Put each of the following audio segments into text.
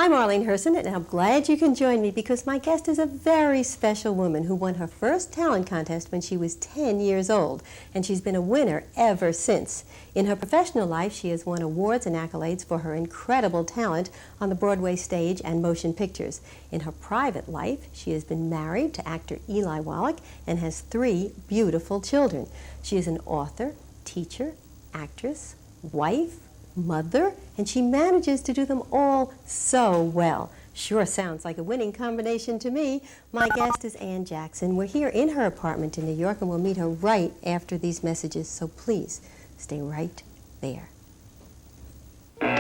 I'm Arlene Herson, and I'm glad you can join me because my guest is a very special woman who won her first talent contest when she was 10 years old, and she's been a winner ever since. In her professional life, she has won awards and accolades for her incredible talent on the Broadway stage and motion pictures. In her private life, she has been married to actor Eli Wallach and has 3 beautiful children. She is an author, teacher, actress, wife, mother, and she manages to do them all so well. Sure sounds like a winning combination to me. My guest is Ann Jackson. We're here in her apartment in New York, and we'll meet her right after these messages, so please stay right there. That's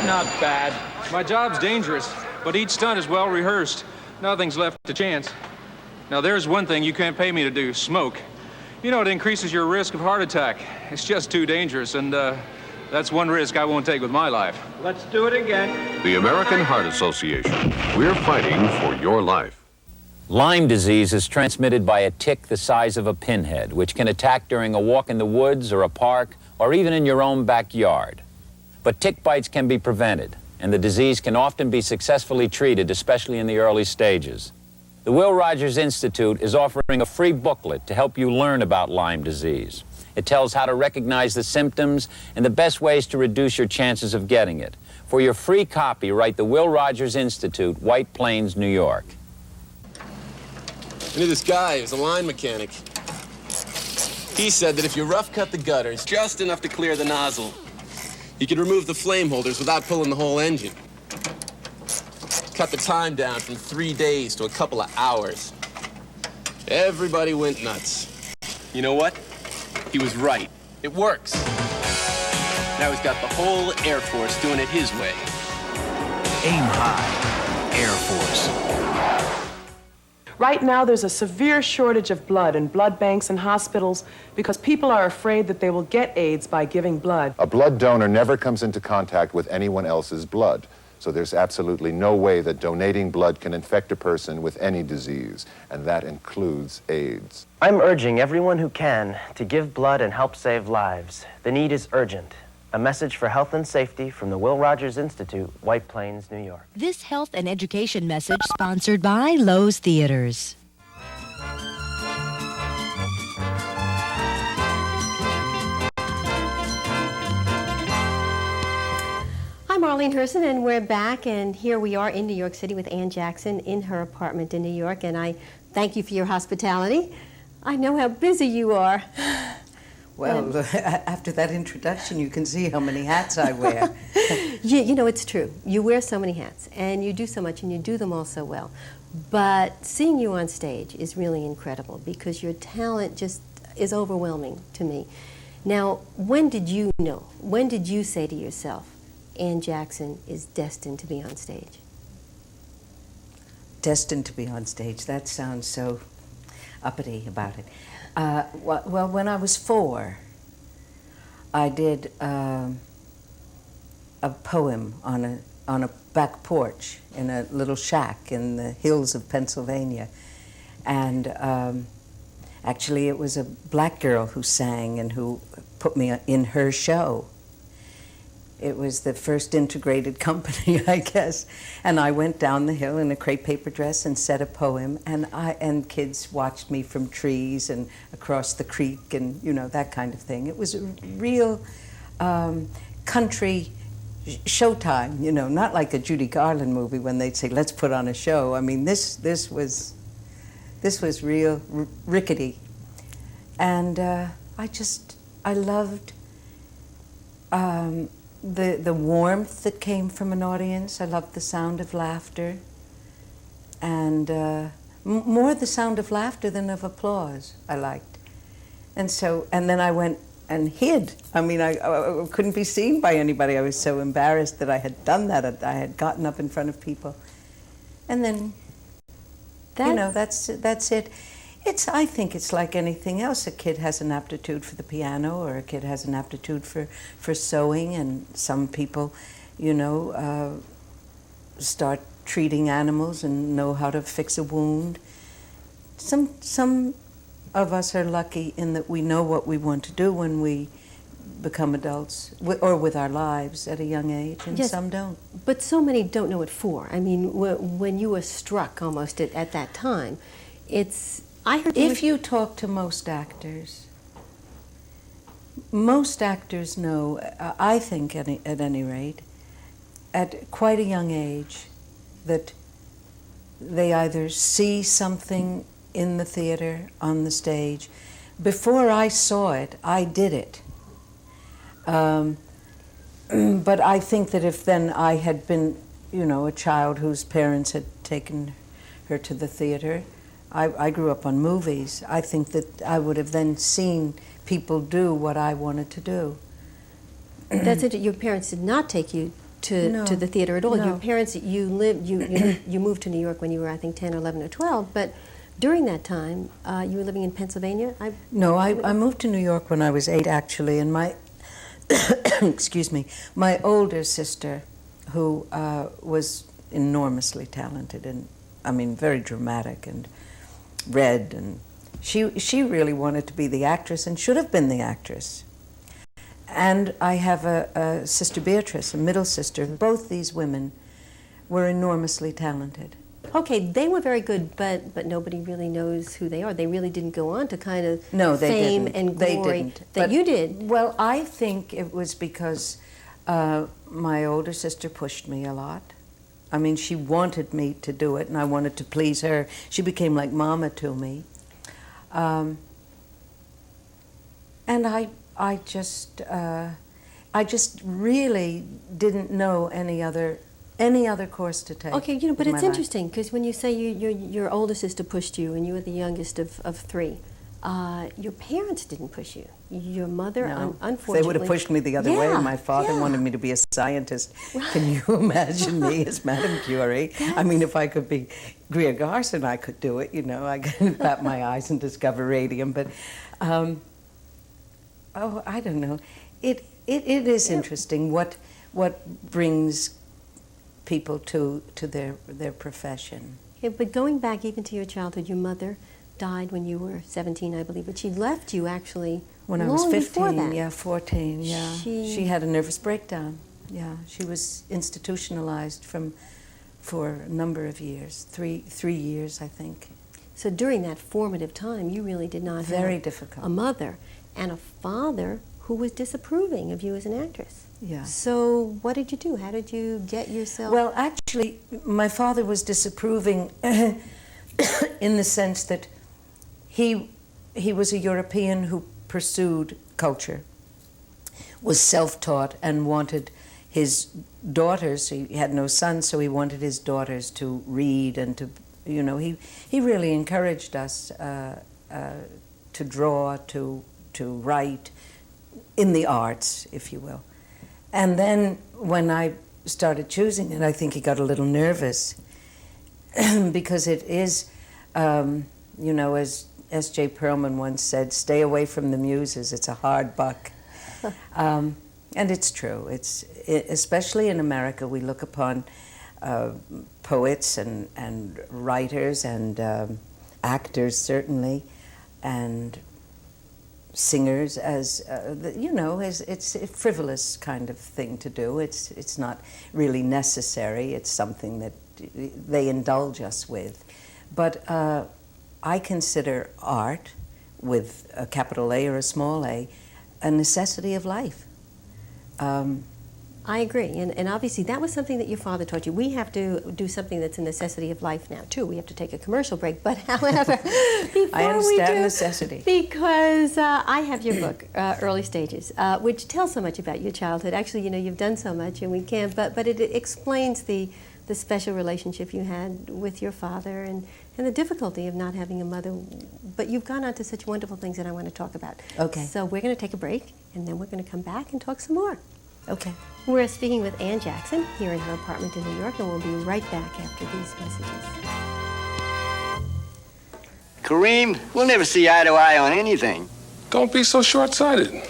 not bad. My job's dangerous, but each stunt is well rehearsed. Nothing's left to chance. Now, there's one thing you can't pay me to do, smoke. You know, it increases your risk of heart attack. It's just too dangerous, and that's one risk I won't take with my life. Let's do it again. The American Heart Association. We're fighting for your life. Lyme disease is transmitted by a tick the size of a pinhead, which can attack during a walk in the woods or a park or even in your own backyard. But tick bites can be prevented, and the disease can often be successfully treated, especially in the early stages. The Will Rogers Institute is offering a free booklet to help you learn about Lyme disease. It tells how to recognize the symptoms and the best ways to reduce your chances of getting it. For your free copy, write the Will Rogers Institute, White Plains, New York. I knew this guy, he was a line mechanic. He said that if you rough cut the gutters just enough to clear the nozzle, you could remove the flame holders without pulling the whole engine. Cut the time down from 3 days to a couple of hours. Everybody went nuts. You know what? He was right. It works. Now he's got the whole Air Force doing it his way. Aim high, Air Force. Right now, there's a severe shortage of blood in blood banks and hospitals because people are afraid that they will get AIDS by giving blood. A blood donor never comes into contact with anyone else's blood, so there's absolutely no way that donating blood can infect a person with any disease, and that includes AIDS. I'm urging everyone who can to give blood and help save lives. The need is urgent. A message for health and safety from the Will Rogers Institute, White Plains, New York. This health and education message sponsored by Lowe's Theaters. I'm Arlene Herson, and we're back, and here we are in New York City with Ann Jackson in her apartment in New York, and I thank you for your hospitality. I know how busy you are. Well, after that introduction, you can see how many hats I wear. You know, it's true. You wear so many hats, and you do so much, and you do them all so well. But seeing you on stage is really incredible because your talent just is overwhelming to me. Now, when did you know? When did you say to yourself, Ann Jackson is destined to be on stage? Destined to be on stage. That sounds so uppity about it. Well, when I was 4, I did a poem on a back porch in a little shack in the hills of Pennsylvania. And actually it was a black girl who sang and who put me in her show. It was the first integrated company, I guess. And I went down the hill in a crepe paper dress and said a poem, and kids watched me from trees and across the creek and, you know, that kind of thing. It was a real country showtime, you know, not like a Judy Garland movie when they'd say, let's put on a show. I mean, this was real rickety. And I loved the warmth that came from an audience. I loved the sound of laughter, and more the sound of laughter than of applause I liked. And then I went and hid. I mean, I couldn't be seen by anybody. I was so embarrassed that I had done that. I had gotten up in front of people. And then, you know, that's it. I think it's like anything else. A kid has an aptitude for the piano, or a kid has an aptitude for sewing, and some people, you know, start treating animals and know how to fix a wound. Some of us are lucky in that we know what we want to do when we become adults, or with our lives at a young age, and Yes, some don't. But so many don't know it for. I mean, when you were struck almost at that time, I heard if you talk to most actors know, I think at any rate, at quite a young age, that they either see something in the theater, on the stage. Before I saw it, I did it. But I think that if then I had been, a child whose parents had taken her to the theater, I grew up on movies. I think that I would have then seen people do what I wanted to do. That's it. Your parents did not take you to the theater at all. No. Your parents, you moved to New York when you were, I think, 10 or 11 or 12, but during that time, you were living in Pennsylvania? No, I moved to New York when I was 8, actually, and my excuse me, my older sister, who was enormously talented and, very dramatic and read, and she really wanted to be the actress and should have been the actress. And I have a sister Beatrice, a middle sister. Both these women were enormously talented. Okay, they were very good, but nobody really knows who they are. They really didn't go on to kind of fame and glory that you did. Well, I think it was because my older sister pushed me a lot. She wanted me to do it, and I wanted to please her. She became like Mama to me. And I just really didn't know any other course to take. Okay, but it's interesting because when you say your older sister pushed you and you were the youngest of 3, your parents didn't push you. Your mother, unfortunately, they would have pushed me the other way. My father wanted me to be a scientist. Right. Can you imagine me as Madame Curie? If I could be Greer Garson, I could do it. I could bat my eyes and discover radium. But I don't know. It is interesting what brings people to their profession. Yeah, but going back even to your childhood, your mother died when you were 17, I believe, but she left you actually when I was 15, 14, yeah. She had a nervous breakdown. Yeah, she was institutionalized for a number of years, three years, I think. So during that formative time, you really did not have a mother and a father who was disapproving of you as an actress. Yeah. So what did you do? How did you get yourself? Well, actually, my father was disapproving in the sense that he was a European who pursued culture, was self-taught, and wanted his daughters, he had no sons, so he wanted his daughters to read and to, he really encouraged us to draw, to write, in the arts, if you will. And then when I started choosing it, I think he got a little nervous because it is, as S.J. Perlman once said, stay away from the Muses, it's a hard buck. And it's true. Especially in America, we look upon poets and writers and actors, certainly, and singers as it's a frivolous kind of thing to do. It's not really necessary. It's something that they indulge us with. But I consider art, with a capital A or a small a necessity of life. I agree, and obviously that was something that your father taught you. We have to do something that's a necessity of life now, too. We have to take a commercial break, but however, before I understand we do, necessity. Because I have your book, Early Stages, which tells so much about your childhood. Actually, you've done so much, and we can't, but it explains the special relationship you had with your father and the difficulty of not having a mother. But you've gone on to such wonderful things that I want to talk about. Okay. So we're going to take a break, and then we're going to come back and talk some more. Okay. We're speaking with Ann Jackson here in her apartment in New York, and we'll be right back after these messages. Kareem, we'll never see eye to eye on anything. Don't be so short-sighted.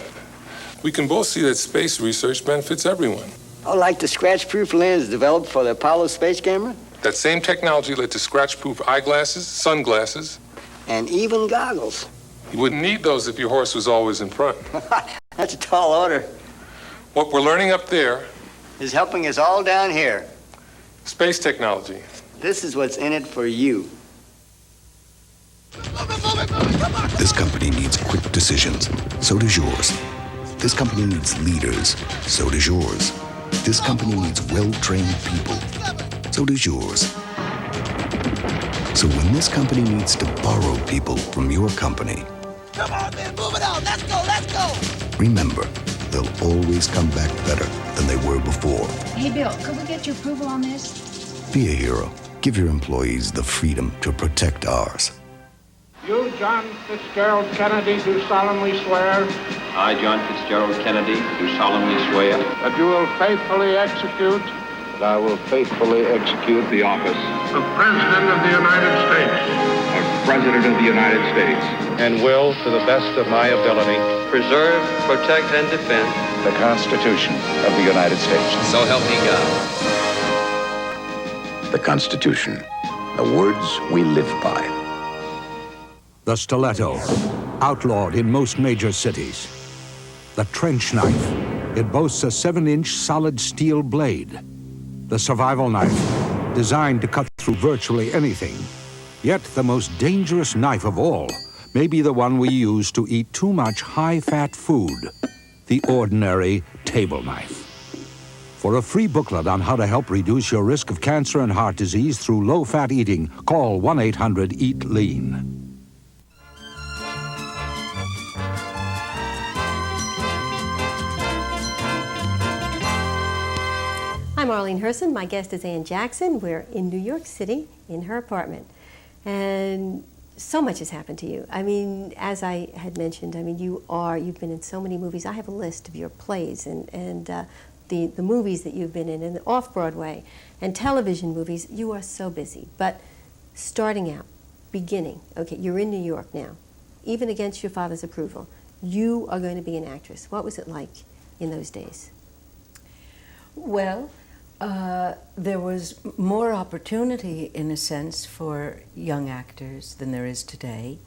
We can both see that space research benefits everyone. Oh, like the scratch-proof lens developed for the Apollo space camera? That same technology led to scratch-proof eyeglasses, sunglasses. And even goggles. You wouldn't need those if your horse was always in front. That's a tall order. What we're learning up there is helping us all down here. Space technology. This is what's in it for you. This company needs quick decisions. So does yours. This company needs leaders. So does yours. This company needs well-trained people. So does yours. So when this company needs to borrow people from your company, come on, man, move it out. Let's go, let's go. Remember, they'll always come back better than they were before. Hey, Bill, could we get your approval on this? Be a hero. Give your employees the freedom to protect ours. You, John Fitzgerald Kennedy, do solemnly swear. I, John Fitzgerald Kennedy, do solemnly swear. That you will faithfully execute. That I will faithfully execute the office. Of President of the United States. Of President of the United States. And will, to the best of my ability, preserve, protect, and defend the Constitution of the United States. So help me God. The Constitution. The words we live by. The stiletto, outlawed in most major cities. The trench knife. It boasts a 7-inch solid steel blade. The survival knife, designed to cut through virtually anything. Yet the most dangerous knife of all may be the one we use to eat too much high-fat food, the ordinary table knife. For a free booklet on how to help reduce your risk of cancer and heart disease through low-fat eating, call 1-800-EAT-LEAN. I'm Arlene Herson. My guest is Ann Jackson. We're in New York City in her apartment. And so much has happened to you. I mean, as I had mentioned, I mean, you've been in so many movies. I have a list of your plays and the movies that you've been in, and the off-Broadway and television movies. You are so busy. But starting out, beginning, okay, you're in New York now. Even against your father's approval, you are going to be an actress. What was it like in those days? Well, there was more opportunity, in a sense, for young actors than there is today.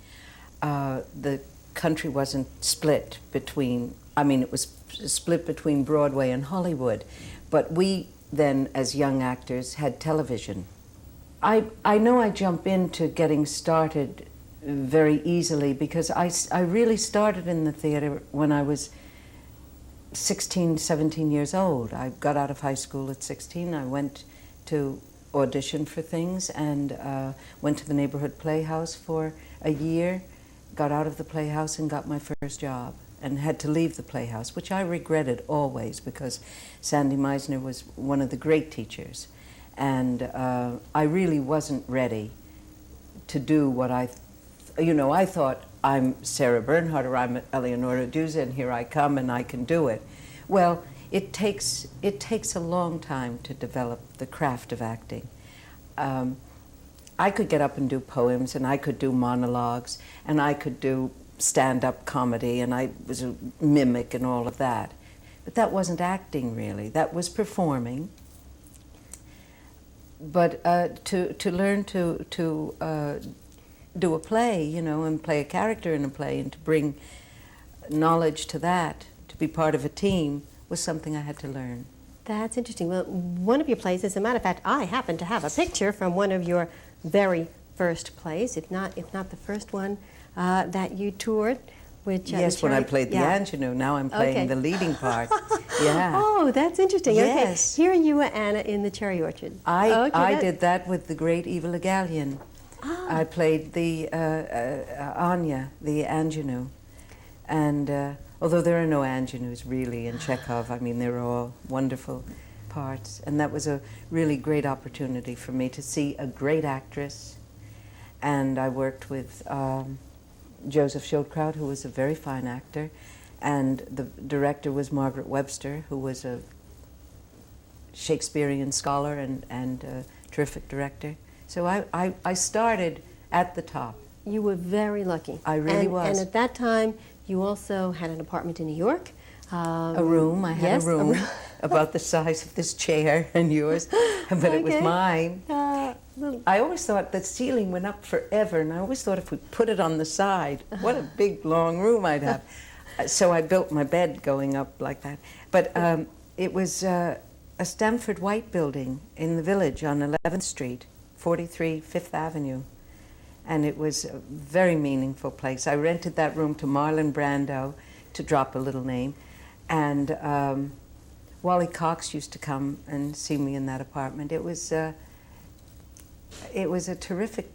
The country wasn't split between, I mean, it was split between Broadway and Hollywood, but we then, as young actors, had television. I know I jump into getting started very easily because I really started in the theater when I was 16, 17 years old. I got out of high school at 16. I went to audition for things and went to the neighborhood playhouse for a year, got out of the playhouse and got my first job and had to leave the playhouse, which I regretted always because Sandy Meisner was one of the great teachers. And I really wasn't ready to do what I thought, I'm Sarah Bernhardt or I'm Eleonora Duse and here I come and I can do it. Well, it takes a long time to develop the craft of acting. I could get up and do poems and I could do monologues and I could do stand-up comedy and I was a mimic and all of that. But that wasn't acting really, that was performing. But to learn to do a play, you know, and play a character in a play and to bring knowledge to that, to be part of a team, was something I had to learn. That's interesting. Well, one of your plays, as a matter of fact, I happen to have a picture from one of your very first plays, if not the first one that you toured. Which, yes, when I played the ingenue. Now I'm playing the leading part. Yeah. Oh, that's interesting. Yes. Okay. Here you were Anna in The Cherry Orchard. I did that with the great Eva Le Gallienne. I played the Anya, the ingenue. And although there are no ingenues really in Chekhov, I mean, they're all wonderful parts. And that was a really great opportunity for me to see a great actress. And I worked with Joseph Schildkraut, who was a very fine actor. And the director was Margaret Webster, who was a Shakespearean scholar and a terrific director. So I started at the top. You were very lucky. I really was. And at that time, you also had an apartment in New York. A room. I had a room about the size of this chair and yours, but it was mine. I always thought the ceiling went up forever, and I always thought if we put it on the side, what a big, long room I'd have. So I built my bed going up like that. But it was a Stamford White building in the Village on 11th Street, 43 Fifth Avenue. And it was a very meaningful place. I rented that room to Marlon Brando, to drop a little name. And Wally Cox used to come and see me in that apartment. It was a terrific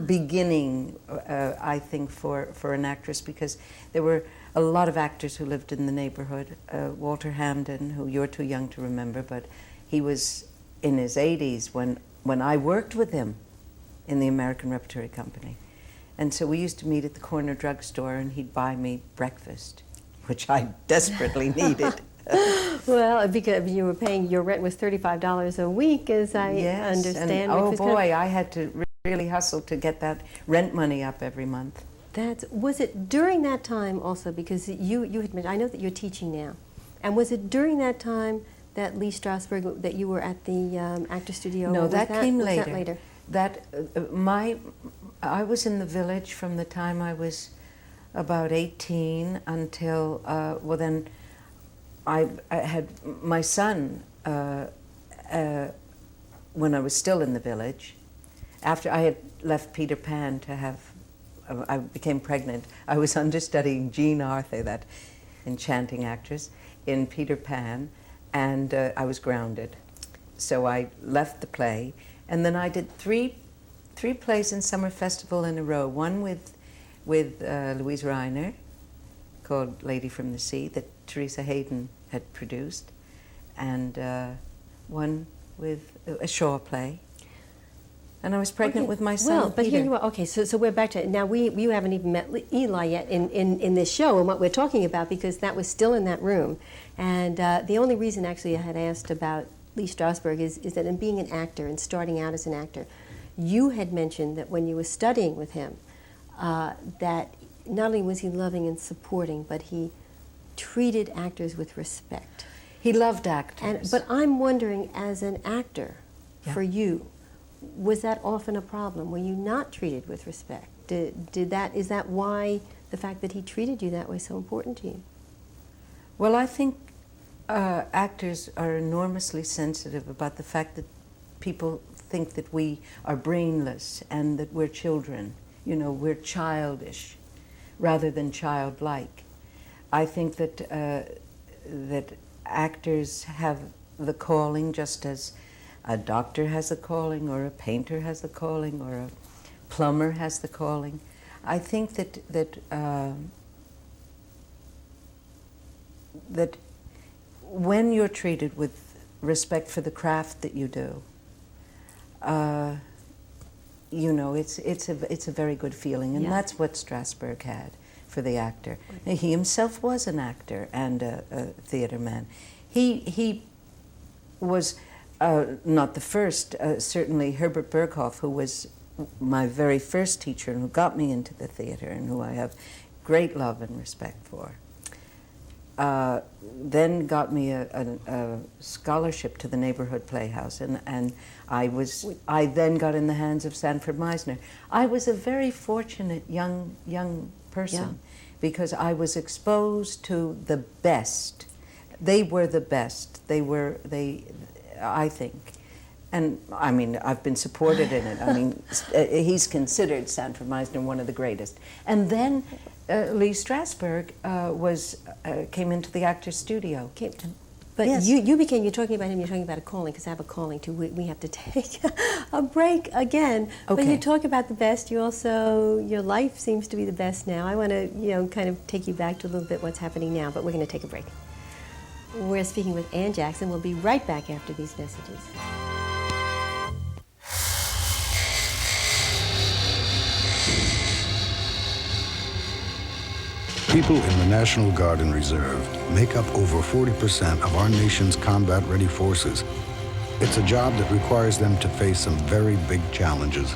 beginning, I think, for an actress, because there were a lot of actors who lived in the neighborhood. Walter Hamden, who you're too young to remember, but he was in his 80s when I worked with him in the American Repertory Company. And so we used to meet at the corner drugstore, and he'd buy me breakfast, which I desperately needed. Well, because you were paying, your rent was $35 a week, as I understand. And, oh boy, I had to really hustle to get that rent money up every month. Was it during that time also, because you had mentioned, I know that you're teaching now, and was it during that time that Lee Strasberg, that you were at the Actor Studio? No, that came later. That later? I was in the Village from the time I was about 18 until, well then, I had my son when I was still in the Village. After I had left Peter Pan to have, I became pregnant. I was understudying Jean Arthur, that enchanting actress, in Peter Pan, and I was grounded. So I left the play, and then I did three plays in Summer Festival in a row. One with Louise Reiner, called Lady from the Sea, that Teresa Hayden had produced, and one with a Shaw play. And I was pregnant with my son, Well, but Peter. here you are. Okay, so we're back to, now you haven't even met Eli yet in this show and what we're talking about, because that was still in that room. And the only reason actually I had asked about Lee Strasberg is that in being an actor and starting out as an actor, you had mentioned that when you were studying with him, that not only was he loving and supporting, but he treated actors with respect. He loved actors. But I'm wondering, as an actor, for you, was that often a problem? Were you not treated with respect? Is that why the fact that he treated you that way so important to you? Well, I think actors are enormously sensitive about the fact that people think that we are brainless and that we're children. You know, we're childish rather than childlike. I think that that actors have the calling, just as a doctor has a calling, or a painter has a calling, or a plumber has the calling. I think that when you're treated with respect for the craft that you do, you know, it's a very good feeling, and that's what Strasberg had for the actor. He himself was an actor and a theater man. He was not the first. Certainly Herbert Berghoff, who was my very first teacher and who got me into the theater and who I have great love and respect for, then got me a scholarship to the neighborhood playhouse, and I then got in the hands of Sanford Meisner. I was a very fortunate young person because I was exposed to the best. They were the best. I think. And I mean, I've been supported in it. I mean, he's considered, Sanford Meisner, one of the greatest. And then Lee Strasberg came into the Actors Studio. But you're talking about him, you're talking about a calling, because I have a calling too. We have to take a break again. Okay. But you talk about the best, you also, your life seems to be the best now. I want to, kind of take you back to a little bit what's happening now, but we're going to take a break. We're speaking with Ann Jackson. We'll be right back after these messages. People in the National Guard and Reserve make up over 40% of our nation's combat-ready forces. It's a job that requires them to face some very big challenges.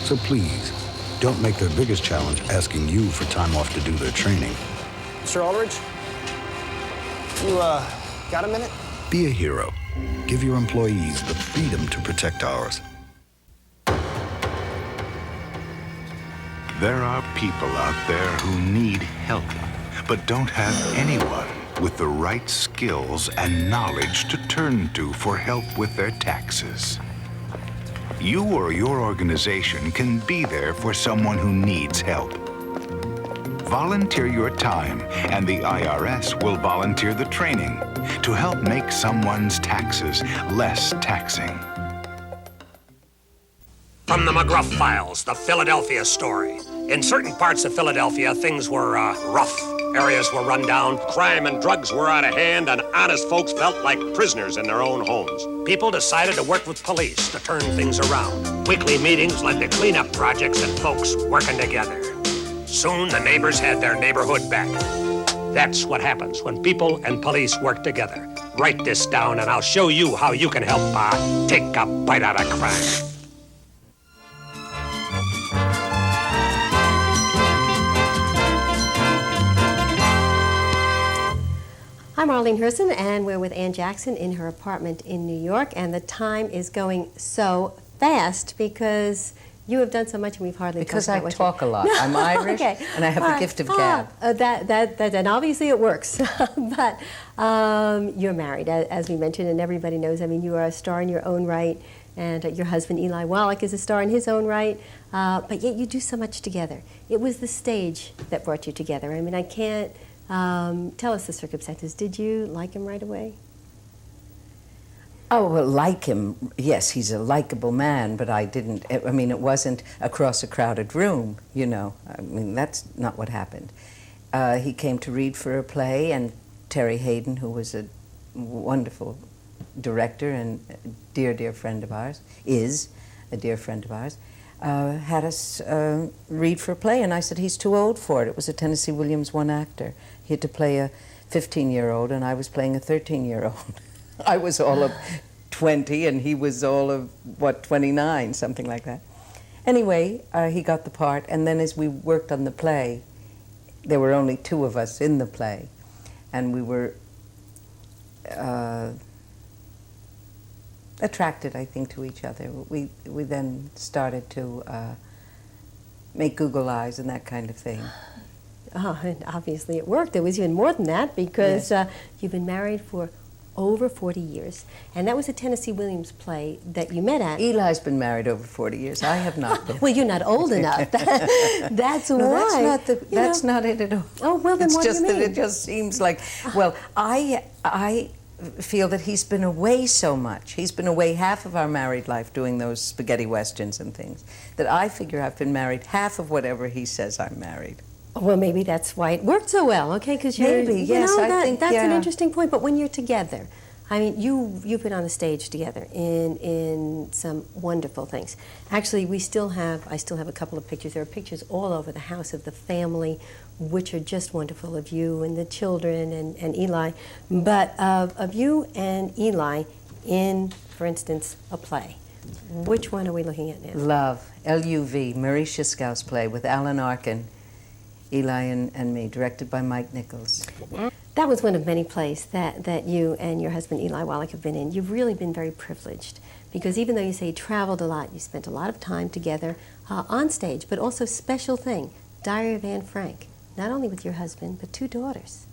So please, don't make their biggest challenge asking you for time off to do their training. Mr. Aldridge? You, got a minute? Be a hero. Give your employees the freedom to protect ours. There are people out there who need help, but don't have anyone with the right skills and knowledge to turn to for help with their taxes. You or your organization can be there for someone who needs help. Volunteer your time, and the IRS will volunteer the training to help make someone's taxes less taxing. From the McGruff Files, the Philadelphia story. In certain parts of Philadelphia, things were rough. Areas were run down, crime and drugs were out of hand, and honest folks felt like prisoners in their own homes. People decided to work with police to turn things around. Weekly meetings led to cleanup projects and folks working together. Soon, the neighbors had their neighborhood back. That's what happens when people and police work together. Write this down, and I'll show you how you can help take a bite out of crime. I'm Arlene Herson, and we're with Ann Jackson in her apartment in New York, and the time is going so fast because you have done so much and we've hardly Because talked I about what talk a lot. I'm Irish, okay. and I have the gift of gab. And obviously it works. But you're married, as we mentioned, and everybody knows. I mean, you are a star in your own right, and your husband Eli Wallach is a star in his own right. But yet you do so much together. It was the stage that brought you together. I mean, I can't. Tell us the circumstances. Did you like him right away? Oh, well, like him, yes, he's a likable man, but I didn't, I mean, it wasn't across a crowded room, you know. I mean, that's not what happened. He came to read for a play, and Terry Hayden, who was a wonderful director and a dear, dear friend of ours, is a dear friend of ours, had us read for a play, and I said, he's too old for it. It was a Tennessee Williams one-actor. He had to play a 15-year-old, and I was playing a 13-year-old. I was all of 20, and he was all of, 29, something like that. Anyway, he got the part, and then as we worked on the play, there were only two of us in the play, and we were attracted, I think, to each other. We then started to make Google eyes and that kind of thing. Oh, and obviously it worked. It was even more than that because Yes. You've been married for over 40 years. And that was a Tennessee Williams play that you met at. Eli's been married over 40 years. I have not been. Well, you're not old enough. That's No, why. That's not it at all. Oh, well, then It's what do just you that mean? it just seems like, well, I feel that he's been away so much. He's been away half of our married life doing those spaghetti westerns and things, that I figure I've been married half of whatever he says I'm married. Well, maybe that's why it worked so well, okay? Because Maybe, yes, I think, that's an yeah. interesting point. But when you're together, I mean, you've been on the stage together in some wonderful things. Actually, I still have a couple of pictures. There are pictures all over the house of the family, which are just wonderful, of you and the children and Eli. But of you and Eli in, for instance, a play. Which one are we looking at now? Love, L-U-V, Murray Shiskow's play with Alan Arkin, Eli and me, directed by Mike Nichols. That was one of many plays that you and your husband Eli Wallach have been in. You've really been very privileged because even though you say you traveled a lot, you spent a lot of time together on stage, but also special thing, Diary of Anne Frank, not only with your husband, but 2 daughters.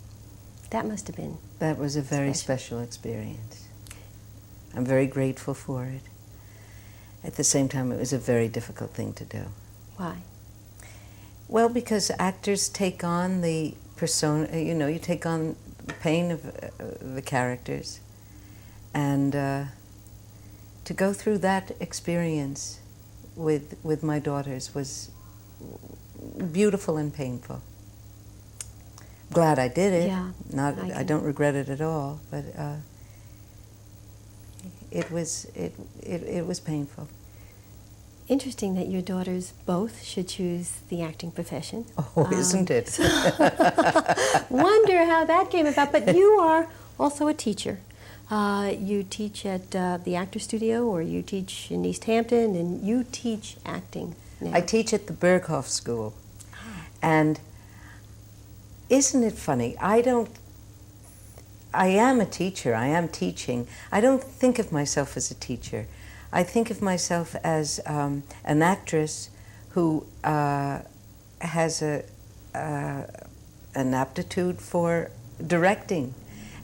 That must have been That was a very special experience. I'm very grateful for it. At the same time, it was a very difficult thing to do. Why? Well, because actors take on the persona, you know, you take on the pain of the characters. And to go through that experience with my daughters was beautiful and painful. Glad I did it. Yeah, I don't regret it at all, but it was painful. Interesting that your daughters both should choose the acting profession. Oh, isn't it? Wonder how that came about. But you are also a teacher. You teach at the Actor Studio, or you teach in East Hampton, and you teach acting now. I teach at the Berghoff School. And isn't it funny? I am a teacher. I am teaching. I don't think of myself as a teacher. I think of myself as an actress who has an aptitude for directing,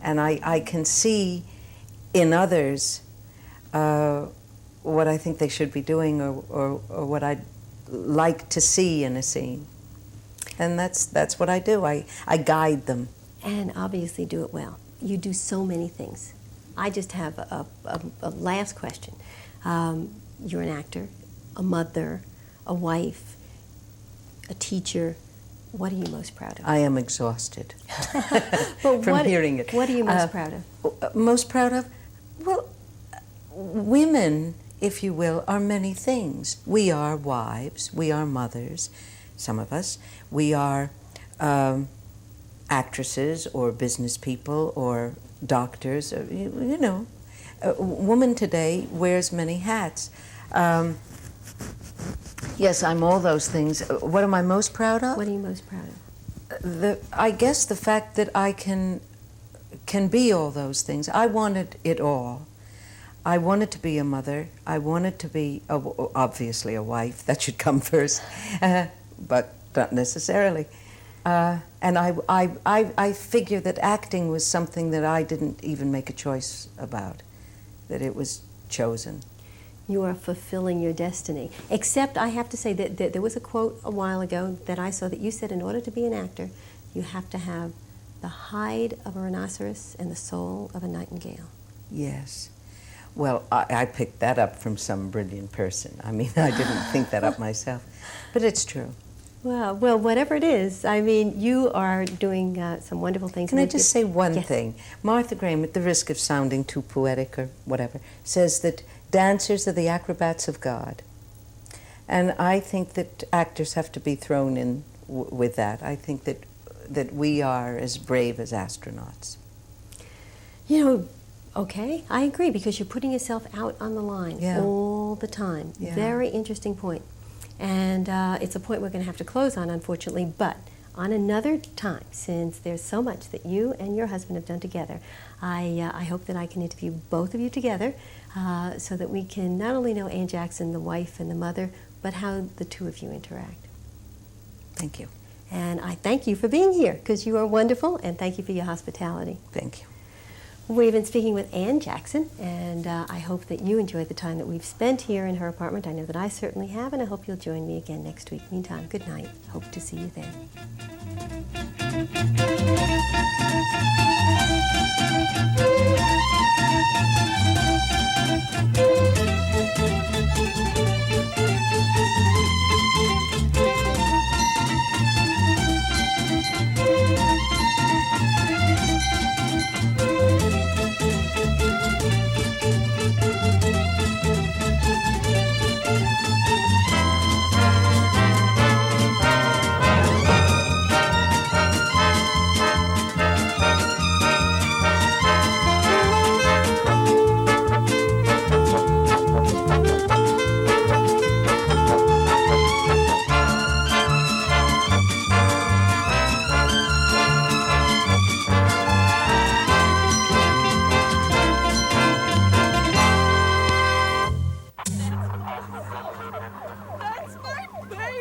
and I can see in others what I think they should be doing, or what I'd like to see in a scene. And that's what I do. I guide them. And obviously do it well. You do so many things. I just have a last question. You're an actor, a mother, a wife, a teacher. What are you most proud of? I am exhausted from hearing it. What are you most proud of? Most proud of? Well, women, if you will, are many things. We are wives, we are mothers, some of us. We are actresses or business people or doctors, or, you know. A woman today wears many hats. Yes, I'm all those things. What am I most proud of? What are you most proud of? I guess the fact that I can be all those things. I wanted it all. I wanted to be a mother. I wanted to be, obviously, a wife. That should come first, but not necessarily. And I figure that acting was something that I didn't even make a choice about, that it was chosen. You are fulfilling your destiny. Except I have to say that there was a quote a while ago that I saw that you said in order to be an actor, you have to have the hide of a rhinoceros and the soul of a nightingale. Yes. Well, I picked that up from some brilliant person. I mean, I didn't think that up myself, but it's true. Well, whatever it is, I mean, you are doing some wonderful things. Can I just say one thing? Martha Graham, at the risk of sounding too poetic or whatever, says that dancers are the acrobats of God. And I think that actors have to be thrown in with that. I think that we are as brave as astronauts. You know, okay, I agree, because you're putting yourself out on the line all the time. Yeah. Very interesting point. And it's a point we're going to have to close on, unfortunately, but on another time, since there's so much that you and your husband have done together, I hope that I can interview both of you together so that we can not only know Anne Jackson, the wife and the mother, but how the two of you interact. Thank you. And I thank you for being here, because you are wonderful, and thank you for your hospitality. Thank you. We've been speaking with Anne Jackson, and I hope that you enjoyed the time that we've spent here in her apartment. I know that I certainly have, and I hope you'll join me again next week. Meantime, good night. Hope to see you then.